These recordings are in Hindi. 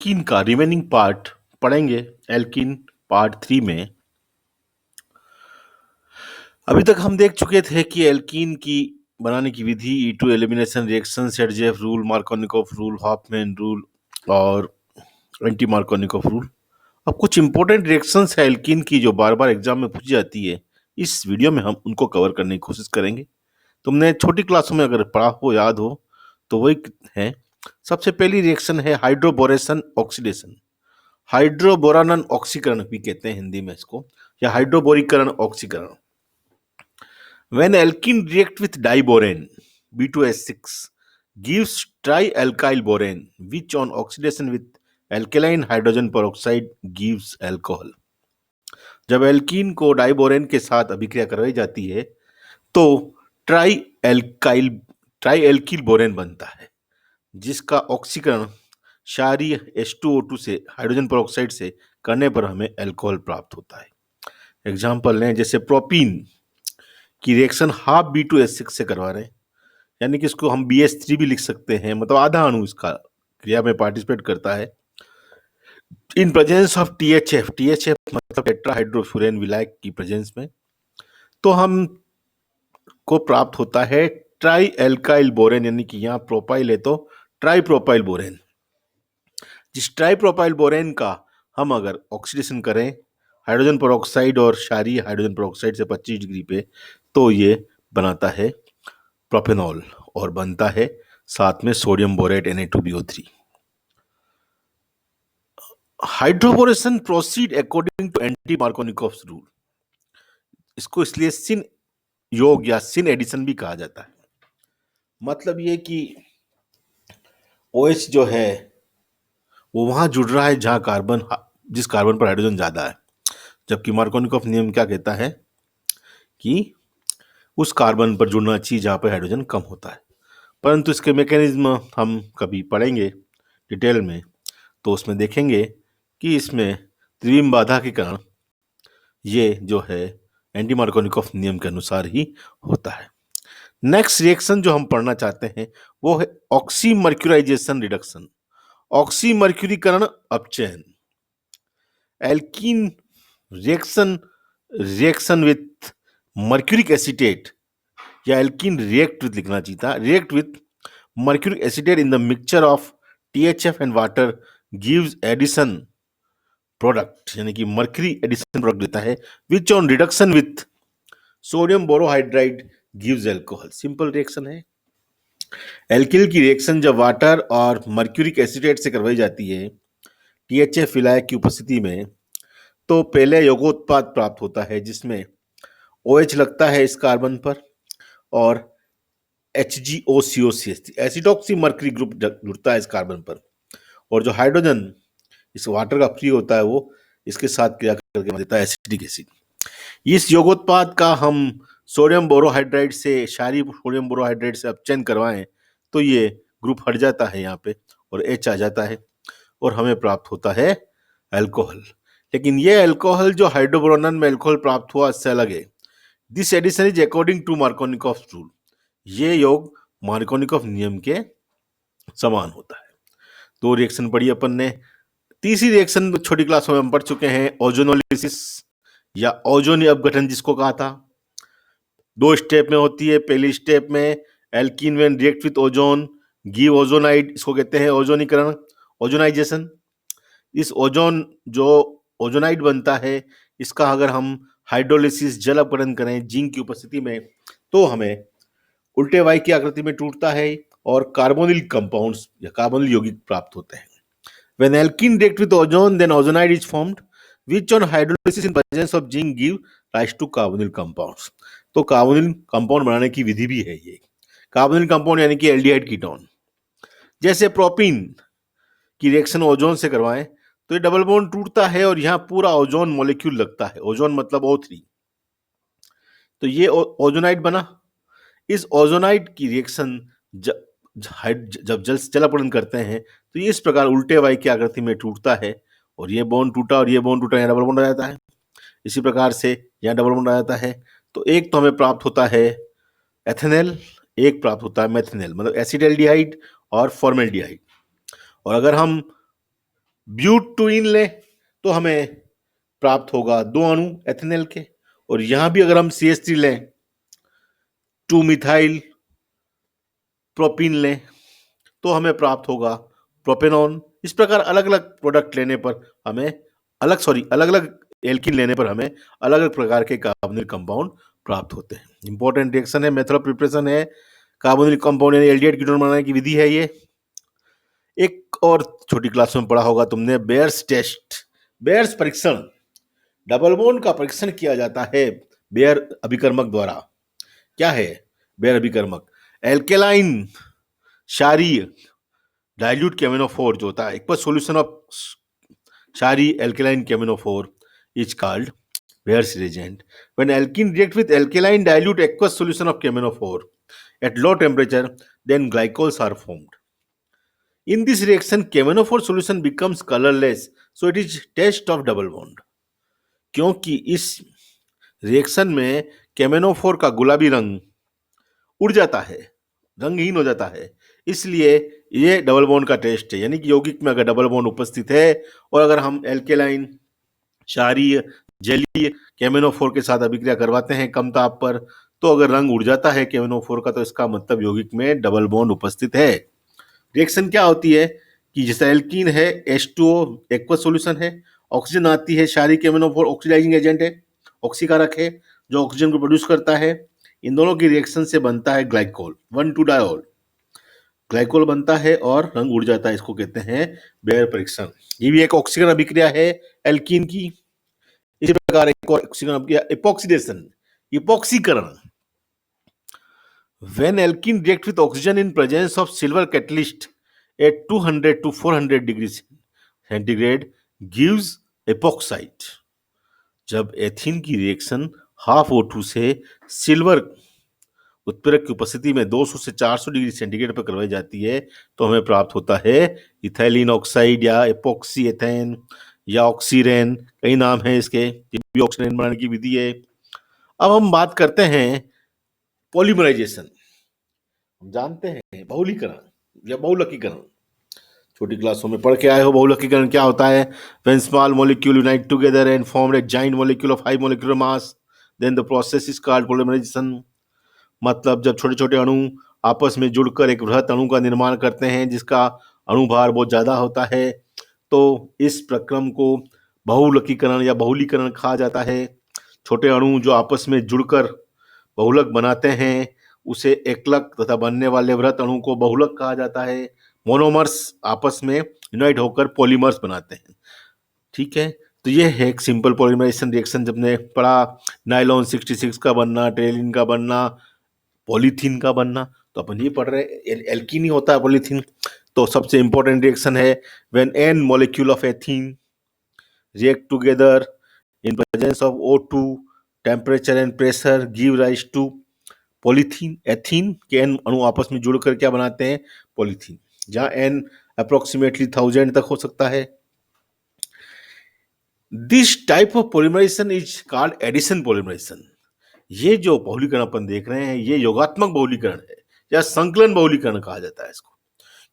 एल्कीन का रिमेनिंग पार्ट पढ़ेंगे एल्कीन पार्ट 3 में। अभी तक हम देख चुके थे कि एल्कीन की बनाने की विधि E2 elimination reaction, Saytzeff rule, Markovnikov rule, Hofmann rule और एंटी मार्कोनिकोफ रूल। अब कुछ इंपॉर्टेंट रिएक्शंस है एल्कीन की जो बार बार एग्जाम में पूछी जाती है। इस वीडियो में हम उनको कवर करने की कोशिश करेंगे। तुमने छोटी क्लासों में अगर पढ़ा हो, याद हो तो वही है। सबसे पहली रिएक्शन है हाइड्रोबोरेशन ऑक्सीडेशन। हाइड्रोबोरानन ऑक्सीकरण भी कहते हैं हिंदी में इसको, या हाइड्रोबोरीकरण ऑक्सीकरण। When alkene react with diborane B2S6 gives trialkyl borane which on oxidation with alkaline hydrogen peroxide gives alcohol। जब एल्कीन को डाइबोरेन के साथ अभिक्रिया करवाई जाती है तो try alkyl try alkyl borane बनता है, जिसका ऑक्सीकरण क्षारीय H2O2 से हाइड्रोजन पेरोक्साइड से करने पर हमें अल्कोहल प्राप्त होता है। एग्जाम्पल लें, जैसे प्रोपीन की रिएक्शन हाफ B2S6 से करवा रहे हैं, यानी कि इसको हम BS3 भी लिख सकते हैं, मतलब आधा अणु इसका क्रिया में पार्टिसिपेट करता है। इन प्रेजेंस ऑफ THF मतलब टेट्राहाइड्रोफुरेन विलायक की प्रेजेंस में, तो हम को प्राप्त होता है ट्राई एल्काइल बोरेन, यानी कि यहाँ प्रोपाइल है तो ट्राई प्रोपाइल बोरेन। जिस ट्राई प्रोपाइल बोरेन का हम अगर ऑक्सीडेशन करें हाइड्रोजन पेरोक्साइड और क्षारीय हाइड्रोजन पेरोक्साइड से 25 डिग्री पे, तो ये बनाता है प्रोपेनॉल और बनता है साथ में sodium borate Na2BO3। Hydroboration proceed according to anti Markovnikov's rule. इसको इसलिए सिन योग या सिन एडिशन भी कहा जाता है। मतलब ये कि OH जो है वो वहां जुड़ रहा है जहां जिस कार्बन पर हाइड्रोजन ज्यादा है, जबकि मार्कोनिकोव नियम क्या कहता है कि उस कार्बन पर जुड़ना चाहिए जहां पर हाइड्रोजन कम होता है। परंतु इसके मैकेनिज्म हम कभी पढ़ेंगे डिटेल में, तो उसमें देखेंगे कि इसमें त्रिविम बाधा के कारण ये जो है एंटी मार्कोनिकोव नियम के अनुसार ही होता है। नेक्स्ट रिएक्शन जो हम पढ़ना चाहते हैं वो है ऑक्सीमर्क्यूराइजेशन रिडक्शन, ऑक्सीमर्क्यूरीकरण अपचयन। Alkene reaction with mercuric acetate, या एल्कीन रिएक्ट विथ लिखना चाहिए था, react with mercuric acetate in the mixture of THF and water gives addition product, यानी कि मर्क्यूरी एडिशन प्रोडक्ट देता है, which on reduction with sodium borohydride gives alcohol. Simple reaction है। एल्किल की रिएक्शन जब वाटर और मर्क्यूरिक एसिटेट से करवाई जाती है THF विलायक की उपस्थिति में, तो पहले यौगोत्पाद प्राप्त होता है जिसमें OH लगता है इस कार्बन पर और HgOCO एसिडॉक्सी मर्क्यूरी ग्रुप जुड़ता है इस कार्बन पर, और जो हाइड्रोजन इस वाटर का फ्री होता है वो इसके साथ क्रिया करके देता है एसिटिक एसिड। इस यौगोत्पाद का हम सोडियम बोरोहाइड्राइड से क्षारीय सोडियम बोरोहाइड्राइड से अपचयन करवाएं तो ये ग्रुप हट जाता है यहाँ पे और H आ जाता है और हमें प्राप्त होता है अल्कोहल। लेकिन ये अल्कोहल जो हाइड्रोबोरोनन में अल्कोहल प्राप्त हुआ इससे अलग है। This addition is according to Markovnikov rule. ये योग मार्कोनिकोव नियम के समान होता है। दो रिएक्शन पढ़ी अपन ने। तीसरी रिएक्शन छोटी क्लासों में हम पढ़ चुके हैं, ओजोनोलिसिस या ओजोनी अपघटन जिसको कहा था। 2 स्टेप में होती है। पहली स्टेप में alkene when react with ozone give ozonide, इसको कहते हैं ओजोनीकरण, ओजोनाइजेशन। इस ओजोन जो ओजोनाइड बनता है इसका अगर हम हाइड्रोलिसिस जल अपघटन करें जिंक की उपस्थिति में, तो हमें उल्टे वाई की आकृति में टूटता है और कार्बोनिल कंपाउंड्स या कार्बोनिल यौगिक प्राप्त होते हैं। When alkene react with ozone, then ozonide is formed, which on hydrolysis in presence of zinc give rise to carbonyl compounds। तो कार्बोनिल कंपाउंड बनाने की विधि भी है ये। कार्बोनिल कंपाउंड यानी कि एल्डिहाइड कीटोन। जैसे प्रोपीन की रिएक्शन ओजोन से करवाएं तो ये डबल बॉन्ड टूटता है और यहाँ पूरा ओजोन मॉलिक्यूल लगता है। ओजोन मतलब O3, तो ये ओजोनाइड बना। इस ओजोनाइड की रिएक्शन जब जल अपघटन करते हैं तो ये इस प्रकार उल्टे वाई की आकृति में टूटता है और ये बॉन्ड टूटा और ये बॉन्ड टूटा, यहाँ डबल बॉन्ड आ जाता है। इसी प्रकार से यहाँ डबल बॉन्ड आ जाता है। तो एक तो हमें प्राप्त होता है एथेनॉल, एक प्राप्त होता है मेथेनॉल, मतलब एसिड एल्डिहाइड और फॉर्मेल्डिहाइड। और अगर हम ब्यूटूइन लें तो हमें प्राप्त होगा 2 अणु एथेनॉल के, और यहां भी अगर हम CH3 लें 2 मिथाइल प्रोपीन लें तो हमें प्राप्त होगा प्रोपेनॉन। इस प्रकार अलग अलग प्रोडक्ट लेने पर हमें अलग अलग एल्कीन लेने पर हमें अलग अलग प्रकार के कार्बोनिल कंपाउंड प्राप्त होते हैं। इंपॉर्टेंट रिएक्शन है, मेथड ऑफ प्रिपरेशन है, कार्बोनिल कंपाउंड यानी एल्डिहाइड कीटोन बनाने की विधि है ये। एक और छोटी क्लास में पढ़ा होगा तुमने, बेयर्स टेस्ट, बेयर्स परीक्षण। डबल बॉन्ड का परीक्षण किया जाता है बेयर अभिकर्मक द्वारा। क्या है बेयर अभिकर्मक? एल्केलाइन क्षारीय डाइल्यूट KMnO4 जो होता है, एक्वस सॉल्यूशन ऑफ क्षारीय alkaline KMnO4 is called Bayer's reagent. When alkene react with alkaline dilute aqueous solution of KMnO4 at low temperature, then glycols are formed. In this reaction, KMnO4 solution becomes colorless, so it is test of double bond. क्योंकि इस रिएक्शन में KMnO4 का गुलाबी रंग उड़ जाता है, रंगहीन हो जाता है, इसलिए ये डबल बॉन्ड का टेस्ट है। यानी कि यौगिक में अगर डबल बॉन्ड उपस्थित है और अगर हम एल्केलाइन क्षारीय जलीय KMnO4 के साथ अभिक्रिया करवाते हैं कम ताप पर, तो अगर रंग उड़ जाता है KMnO4 का, तो इसका मतलब यौगिक में डबल बॉन्ड उपस्थित है। रिएक्शन क्या होती है कि जैसे एल्कीन है H2O एक्वस सॉल्यूशन है, ऑक्सीजन आती है, क्षारीय KMnO4 ऑक्सीडाइजिंग एजेंट है, ऑक्सीकारक है जो ऑक्सीजन को प्रोड्यूस करता है। इन दोनों की रिएक्शन से बनता है ग्लाइकोल, 1,2 डायोल ग्लाइकोल बनता है और रंग उड़ जाता है। इसको कहते हैं बेयर परीक्षण। ये भी एक ऑक्सीकरण अभिक्रिया है एल्कीन की। इसी प्रकार एक और ऑक्सीकरण अभिक्रिया एपॉक्सीडेशन, एपॉक्सीकरण। When alkene react with oxygen in presence of silver catalyst at 200 to 400 degrees centigrade gives epoxide. जब एथीन की रिएक्शन हाफ O2 से सिल्वर उत्प्रेरक की उपस्थिति में 200 से 400 डिग्री सेंटीग्रेड पर करवाई जाती है तो हमें प्राप्त होता है इथाइलिन ऑक्साइड या एपोक्सी एथेन या ऑक्सीरेन, कई नाम है इसके। ये भी ऑक्सीरेन बनाने की विधि है। अब हम बात करते हैं पॉलीमराइजेशन। हम जानते हैं बहुलीकरण या बहुलकीकरण, छोटी क्लासों में पढ़ के आए हो। बहुलकीकरण क्या होता है? When small molecule unite together and form a giant molecule of high molecular mass then the process is called polymerisation. मतलब जब छोटे छोटे अणु आपस में जुड़कर एक बृहत अणु का निर्माण करते हैं जिसका अणुभार बहुत ज़्यादा होता है, तो इस प्रक्रम को बहुलकीकरण या बहुलीकरण कहा जाता है। छोटे अणु जो आपस में जुड़कर बहुलक बनाते हैं उसे एकलक तथा बनने वाले बृहत अणु को बहुलक कहा जाता है। मोनोमर्स आपस में यूनाइट होकर पॉलीमर्स बनाते हैं। ठीक है, तो ये है एक सिंपल पॉलीमराइजेशन रिएक्शन। जब ने पढ़ा नाइलॉन 66 का बनना, टेरेलिन का बनना, पॉलीथीन का बनना, तो अपन ये पढ़ रहे एल्कीन ही होता है पॉलीथीन। तो सबसे इंपॉर्टेंट रिएक्शन है when n molecule of ethene react together in presence of O2 temperature and pressure give rise to polythene. Ethene के n अणु आपस में जुड़कर क्या बनाते हैं? पॉलीथीन, जहां n अप्रोक्सीमेटली 1000 तक हो सकता है। This type of polymerisation is called addition polymerisation. ये जो बहुलीकरण अपन देख रहे हैं ये योगात्मक बहुलीकरण है या संकलन बहुलीकरण कहा जाता है इसको।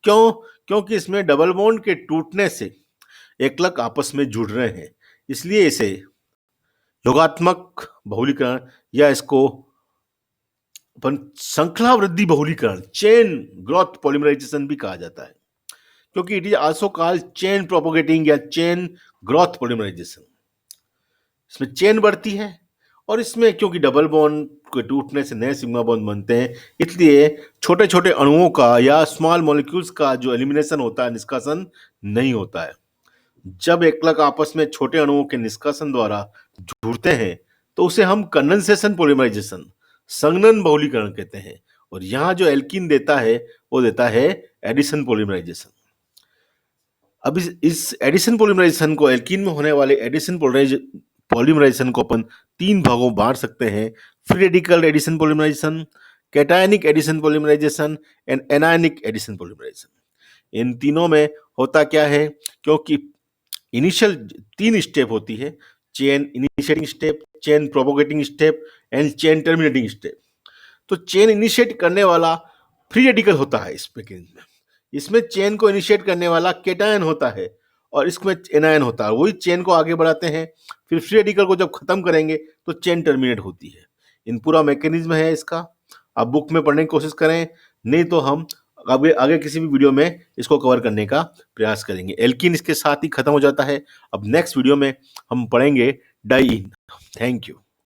क्यों? क्योंकि इसमें डबल बॉन्ड के टूटने से एकलक आपस में जुड़ रहे हैं, इसलिए इसे योगात्मक बहुलीकरण या इसको अपन श्रृंखला वृद्धि बहुलीकरण, चेन ग्रोथ पॉलीमराइजेशन भी कहा जाता है, क्योंकि it is also called chain propagating या चेन ग्रोथ पॉलीमराइजेशन। इसमें चेन बढ़ती है और इसमें क्योंकि डबल बॉन्ड के टूटने से नए सिग्मा बॉन्ड बनते हैं, इसलिए छोटे छोटे अणुओं का या स्मॉल मॉलिक्यूल्स का जो एलिमिनेशन होता है, निष्कासन नहीं होता है। जब एकलक आपस में छोटे अणुओं के निष्कासन द्वारा जुड़ते हैं तो उसे हम कंडेंसेशन पॉलीमराइजेशन, संघनन बहुलीकरण कहते हैं। और यहाँ जो एल्कीन देता है वो देता है एडिशन पॉलीमराइजेशन। अब इस एडिशन पॉलीमराइजेशन को, एल्कीन में होने वाले एडिशन पॉलीमराइजेशन को अपन 3 भागों में बांट सकते हैं: free radical addition polymerisation, cationic addition polymerisation and anionic addition polymerisation. इन तीनों में होता क्या है, क्योंकि इनिशियल 3 स्टेप होती है: chain initiating step, chain propagating step and chain terminating step. तो चेन इनिशिएट करने वाला फ्री रेडिकल होता है इस प्रक्रिया में। इसमें चेन को इनिशिएट करने वाला कैटायन होता है और इसमें एनायन होता है, वही चेन को आगे बढ़ाते हैं, फिर फ्री रेडिकल को जब खत्म करेंगे तो चेन टर्मिनेट होती है। इन पूरा मैकेनिज्म है इसका, आप बुक में पढ़ने की कोशिश करें, नहीं तो हम आगे आगे किसी भी वीडियो में इसको कवर करने का प्रयास करेंगे। एल्कीन इसके साथ ही खत्म हो जाता है। अब नेक्स्ट वीडियो में हम पढ़ेंगे डाइईन। Thank you.